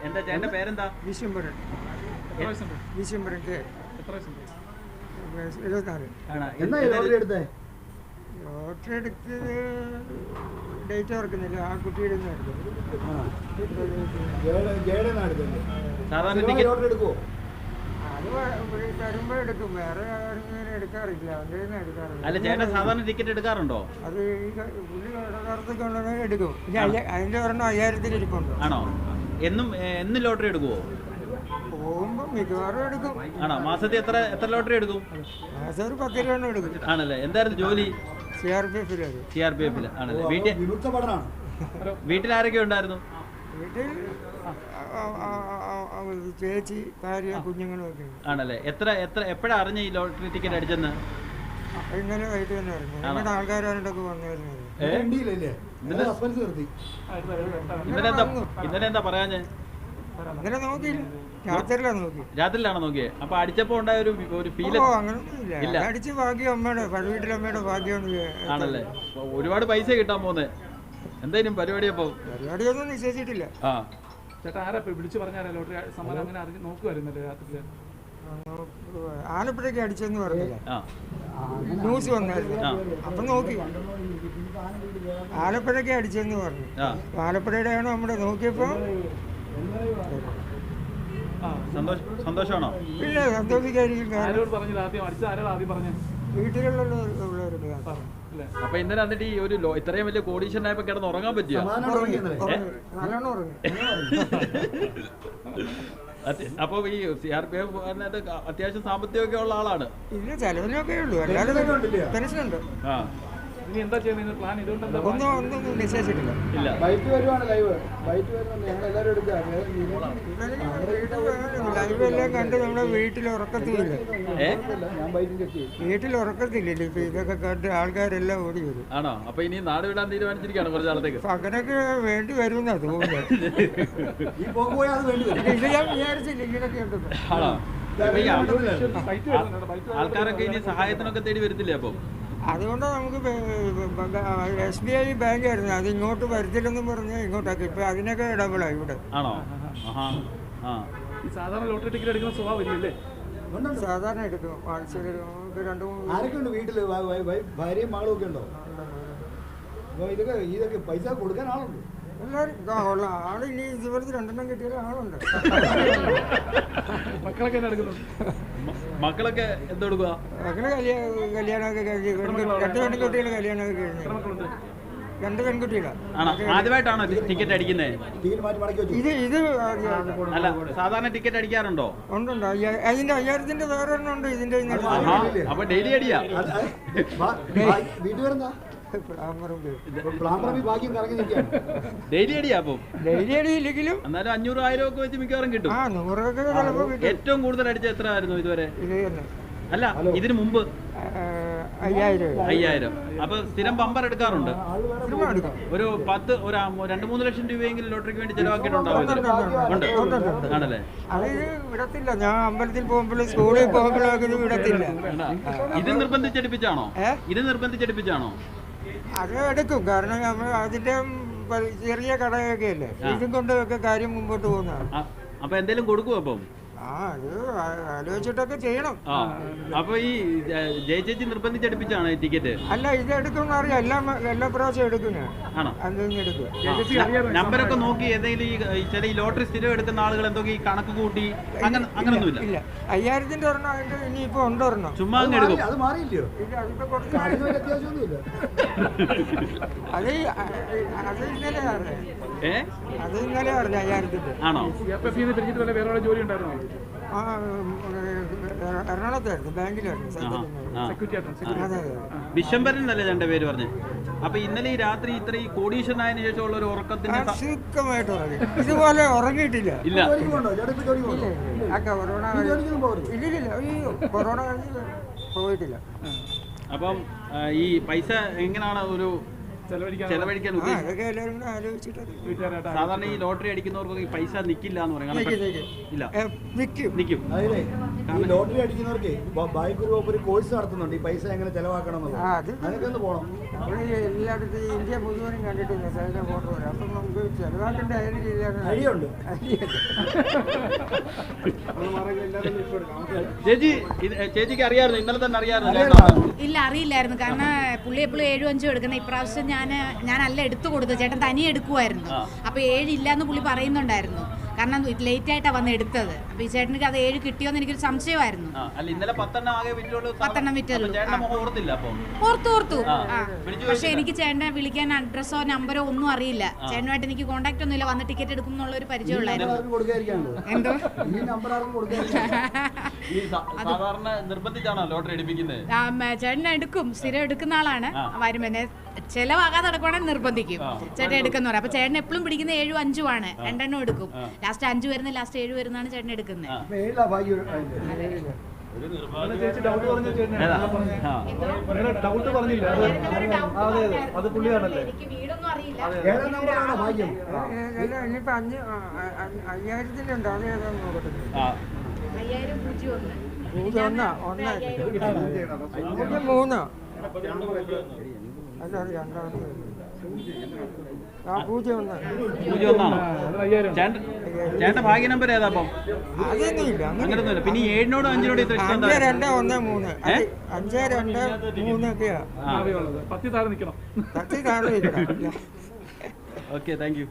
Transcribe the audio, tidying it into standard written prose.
എന്താ ചേട്ടൻ്റെ പേരെന്താ? വിശ്വംബരൻ. വിശ്വംബരൻ കെ. 74. ലോട്ടറി എടുത്തത് ഡേറ്റ് ഓർക്കുന്നില്ല. ആ കുട്ടിയുടെ സാധാരണ അത് തരുമ്പോ എടുക്കും. വേറെ എടുക്കാറില്ല. അവൻ്റെ എടുക്കാറില്ല. അല്ല ചേട്ടൻ സാധാരണ ടിക്കറ്റ് എടുക്കാറുണ്ടോ? അത് ഈ പുള്ളി യഥാർത്ഥത്തിൽ എടുക്കും. അതിന്റെ ഒരെണ്ണം 5000 ഇരിപ്പുണ്ട്. ആണോ? എന്നും ലോട്ടറി എടുക്കുവോ? പോകുമ്പോ മിക്കവാറും എടുക്കും. ആണോ? മാസത്തിൽ എത്ര ലോട്ടറി എടുക്കും? മാസം ഒരു 10 രൂപ എടുക്കും. ആണല്ലേ? എന്തായിരുന്നു ജോലി? CRPF ആണല്ലേ? വീട്ടിൽ ആരൊക്കെ ഉണ്ടായിരുന്നു? വീട്ടിൽ ചേച്ചി, ഭാര്യ, കുഞ്ഞുങ്ങളും ഒക്കെ. ആണല്ലേ? എപ്പോഴാ അറിഞ്ഞ ഈ ലോട്ടറി ടിക്കറ്റ് അടിച്ചെന്ന്? ഇന്നലെ വൈകിട്ട് തന്നെ അറിഞ്ഞു. ഞങ്ങളുടെ ആൾക്കാരായിട്ടൊക്കെ വന്നിരുന്നത്. ഇന്നലെ എന്താ പറയാഞ്ഞേ? ഇന്നലെ നോക്കിയില്ല, രാത്രിയിലാണോ നോക്കിയേ? അപ്പൊ അടിച്ചപ്പോ ഉണ്ടായ ഒരു ഫീൽ അങ്ങനൊന്നുമില്ല. അടിച്ച് ഭാഗ്യം അമ്മയുടെ വീട്ടിലമ്മയുടെ ഭാഗ്യം. ആണല്ലേ? ഒരുപാട് പൈസ കിട്ടാൻ പോന്നെ. എന്തായാലും പരിപാടിയൊന്നും നിശ്ചയിച്ചിട്ടില്ല. ചേട്ടാ ആരാ വിളിച്ചു പറഞ്ഞാരാ ലോട്ടറി സമ്മാനം? അങ്ങനെ നോക്കുമായിരുന്നല്ലേ രാത്രി? ആലപ്പുഴയ്ക്ക് അടിച്ചെന്ന് പറഞ്ഞില്ല, ന്യൂസ് വന്നായിരുന്നു. അപ്പൊ നോക്കി ആലപ്പുഴയ്ക്ക് അടിച്ചെന്ന് പറഞ്ഞു. ആലപ്പുഴയുടെ ആണോ നമ്മുടെ നോക്കിയപ്പോ സന്തോഷമാണോ? ഇല്ല, സന്തോഷിക്കായിരിക്കും. വീട്ടിലുള്ളവർക്ക്. അപ്പൊ ഇന്നലെ എന്നിട്ട് ഈ ഒരു ഇത്രയും വലിയ കോടീശ്വരനായപ്പോ കിടന്ന് ഉറങ്ങാൻ പറ്റിയ? നല്ലോണം ഉറങ്ങി. അപ്പൊ ഈ CRPF അത്യാവശ്യം സാമ്പത്തികമൊക്കെ ഉള്ള ആളാണ്. ഇല്ല, ചെലവിനൊക്കെ ഉള്ളൂ, അല്ലാതെ പെൻഷനുണ്ട്. ഒന്നും നിശ്ചയിച്ചിട്ടില്ല. ലൈവ് എല്ലാം കണ്ട് നമ്മുടെ വീട്ടിൽ ഉറക്കത്തില്ല. ഇപ്പൊ ഇതൊക്കെ കണ്ട് ആൾക്കാരെല്ലാം ഓടി വരും. ആണോ? അപ്പൊ ഇനി നാട് വിടാൻ തീരുമാനിച്ചിരിക്കുകയാണ് കുറച്ച് നാളത്തേക്ക്? അങ്ങനൊക്കെ വേണ്ടി വരുമെന്നാ തോന്നുന്നത്. ഇത് ഞാൻ വിചാരിച്ചില്ല ഇങ്ങനൊക്കെ ഉണ്ടെന്ന്. ആണോ? ആൾക്കാരൊക്കെ ഇനി സഹായത്തിനൊക്കെ തേടി വരത്തില്ലേ? അപ്പൊ അതുകൊണ്ട് നമുക്ക് SBI ബാങ്കായിരുന്നു, അത് ഇങ്ങോട്ട് വരത്തില്ലെന്നും പറഞ്ഞ് ഇങ്ങോട്ടാക്കി. ഇപ്പൊ അതിനൊക്കെ ഡബിളായി ഇവിടെ. ആണോ? സാധാരണ ലോട്ടറി ടിക്കറ്റ് എടുക്കുന്ന സ്വഭാവമില്ലല്ലേ? സാധാരണ എടുക്കും. ആഴ്ചയിൽ 2-3 ആരൊക്കെ ഉണ്ട് വീട്ടില്? ഭാര്യയും മകളും ഒക്കെ ഉണ്ടോ? ഇതൊക്കെ പൈസ കൊടുക്കാൻ ആളുണ്ട്? എല്ലാവരും ഉള്ള ആള്. ഇനി ഇതുപോലത്തെ 2 കിട്ടിയാലും ആളുണ്ട്. മക്കളൊക്കെ എന്തെടുക്കുക? മക്കള് കല്യാണമൊക്കെ കഴിഞ്ഞ് 2 പെൺകുട്ടികൾ കല്യാണമൊക്കെ കഴിഞ്ഞ്. 2 പെൺകുട്ടികളാണ്. ആദ്യമായിട്ടാണോ ടിക്കറ്റ് അടിക്കുന്നത്? ഇത് അല്ല, സാധാരണ ടിക്കറ്റ് അടിക്കാറുണ്ടോ? ഉണ്ട്. അതിന്റെ 5000 വേറെ ഒരെണ്ണം ഉണ്ട് ഇതിന്റെ. അപ്പൊ ഡെയിലി അടിയാ? ഡെയിലി അടിയാ? അപ്പം ഡെയിലി അടിയില്ലെങ്കിലും എന്നാലും 500-1000 ഒക്കെ വെച്ച് മിക്കവാറും കിട്ടും. 100 ഏറ്റവും കൂടുതൽ അടിച്ച എത്ര ആയിരുന്നു ഇതുവരെ? അല്ല, ഇതിനു മുമ്പ് 5000. അപ്പൊ സ്ഥിരം ബമ്പർ എടുക്കാറുണ്ട്? ഒരു 2-3 ലക്ഷം രൂപയെങ്കിലും ലോട്ടറിക്ക് വേണ്ടി ചെലവാക്കിയിട്ടുണ്ടാവും. ആണല്ലേ? അത് വിടത്തില്ല. ഞാൻ അമ്പലത്തിൽ പോകുമ്പോഴും സ്കൂളിൽ പോകുമ്പോഴൊക്കെ ഇത് വിടത്തില്ല. ഇത് നിർബന്ധിച്ചെടുപ്പിച്ചാണോ? അത് എടുക്കും. കാരണം നമ്മൾ അതിന്റെ ചെറിയ കടയൊക്കെ അല്ലേ, ഇതും കൊണ്ടൊക്കെ കാര്യം മുമ്പോട്ട് പോകുന്നതാണ്. അപ്പൊ എന്തെങ്കിലും കൊടുക്കുവോ? അപ്പം അത് ആലോചിച്ചിട്ടൊക്കെ ചെയ്യണം. അപ്പൊ ഈ ജയചേച്ചി നിർബന്ധിച്ചെടുപ്പിച്ചാണോ ഈ ടിക്കറ്റ്? അല്ല, ഇത് എടുക്കും അറിയാം. എല്ലാ പ്രാവശ്യം എടുക്കും ഞാൻ. ആണോ? എടുക്കും. നമ്പരൊക്കെ നോക്കി ഏതെങ്കിലും ചില ഈ ലോട്ടറി സ്ഥിരം എടുക്കുന്ന ആളുകൾ എന്തൊക്കെ ഈ കണക്ക് കൂട്ടി അങ്ങനൊന്നുമില്ല? ഇല്ല. 5000 ഒരെണ്ണം അതിന്റെ ഇനിയിപ്പോ ഉണ്ടൊരെണ്ണം ചുമ്മാ അങ്ങ് എടുക്കും. അത് ഇന്നലെ അറിഞ്ഞു. അത് ഇന്നലെ അറിഞ്ഞു 5000. ആണോ? ജോലി ഉണ്ടായിരുന്നോ? എറണാകുളത്തായിരുന്നു, ബാങ്കിലായിരുന്നു. വിശ്വംഭരൻ എന്നല്ലേ എന്റെ പേര് പറഞ്ഞു? അപ്പൊ ഇന്നലെ ഈ രാത്രി ഇത്ര ഈ കോടീശ്വരനായതിനു ശേഷമുള്ള ഒരു ഉറക്കത്തിന് സുഖമായിട്ട് ഉറങ്ങി. ഇതുപോലെ ഉറങ്ങിയിട്ടില്ല. ഇല്ല. കൊറോണ കഴിഞ്ഞ് പോയിട്ടില്ല. അപ്പം ഈ പൈസ എങ്ങനെയാണ് ഒരു ചെലവഴിക്കാൻ ഉദ്ദേശിച്ചത്? സാധാരണ ഈ ലോട്ടറി അടിക്കുന്നവർക്ക് ഈ പൈസ നിക്കില്ല എന്ന് പറയാം. ലോട്ടറി അടിക്കുന്നവർക്ക് ബായ്ക്ക് ഒരു കോഴ്സ് നടത്തുന്നുണ്ട് ഈ പൈസ എങ്ങനെ ചെലവാക്കണം എന്നുള്ളത്. അതൊക്കെ ഒന്ന് പോകണം. നമ്മൾ എല്ലായിടത്തും ഇന്ത്യ മുഴുവനും കണ്ടിട്ടില്ല സൈന ഫോട്ടോ വരെ. അപ്പം നമുക്ക് ചെലവാക്കേണ്ട അരിയുണ്ട്. ചേച്ചിക്ക് അറിയാമായിരുന്നു, ഇന്നലെ തന്നെ അറിയാമായിരുന്നു? ഇല്ല, അറിയില്ലായിരുന്നു. കാരണം പുള്ളി എപ്പോഴും 7-5 എടുക്കുന്നത്. ഇപ്രാവശ്യം ഞാനല്ല എടുത്തു കൊടുത്തത്, ചേട്ടൻ തനിയെ എടുക്കുമായിരുന്നു. അപ്പോൾ 7 ഇല്ലാന്ന് പുള്ളി പറയുന്നുണ്ടായിരുന്നു. കാരണം ലേറ്റ് ആയിട്ടാണ് വന്ന് എടുത്തത്. അപ്പോൾ ഈ ചേട്ടനിക്ക് അത് 7 കിട്ടിയോന്ന് എനിക്കൊരു സംശയമായിരുന്നു. 10 വിറ്റുള്ളൂ. ഓർത്തു. പക്ഷെ എനിക്ക് ചേട്ടനെ വിളിക്കാൻ അഡ്രസ്സോ നമ്പറോ ഒന്നും അറിയില്ല. ചേട്ടനുമായിട്ട് എനിക്ക് കോൺടാക്ട് ഒന്നുമില്ല. വന്ന് ടിക്കറ്റ് എടുക്കും എന്നുള്ള ഒരു പരിചയമുള്ളായിരുന്നു. എന്തോ സാധാരണ നിർബന്ധിച്ചാണോ ലോട്ടറി എടുപ്പിക്കുന്നത്? ചേട്ടൻ എടുക്കും, സ്ഥിരം എടുക്കുന്ന ആളാണ്. വരും പിന്നെ ചെലവാകാതെ നടക്കുവാണെങ്കിൽ നിർബന്ധിക്കും. ചേട്ടൻ എടുക്കുന്ന പറയും. അപ്പൊ ചേട്ടൻ എപ്പോഴും പിടിക്കുന്ന 7-5 ആണ്. 2 എടുക്കും. ലാസ്റ്റ് 5 വരുന്ന ലാസ്റ്റ് 7 വരുന്നതാണ് ചേട്ടൻ എടുക്കുന്നത്. ചേച്ചി ഡൗട്ട് പറഞ്ഞു, ഡൗട്ട് പറഞ്ഞില്ല അത് പുള്ളിയാണല്ലേ? എനിക്ക് വീടൊന്നും അറിയില്ല. ഇനിയിപ്പോ 5000-ലുണ്ട്. അത് ഏതാന്ന് നോക്കട്ടെ. 5001 അല്ല, അത് രണ്ടാമത്തെ. 01 ചേട്ടന്റെ ഭാഗ്യ നമ്പർ ഏതാ? അപ്പം അതൊന്നുമില്ല, അങ്ങനൊന്നുമില്ല. പിന്നെ 7-നോടും 5-നോടും ഇത്ര ഇഷ്ടം? 5-2-1-3 ഒക്കെയാ. 10 താഴെ നിൽക്കണം. തട്ടി താഴെ നിൽക്കണം. Okay, thank you.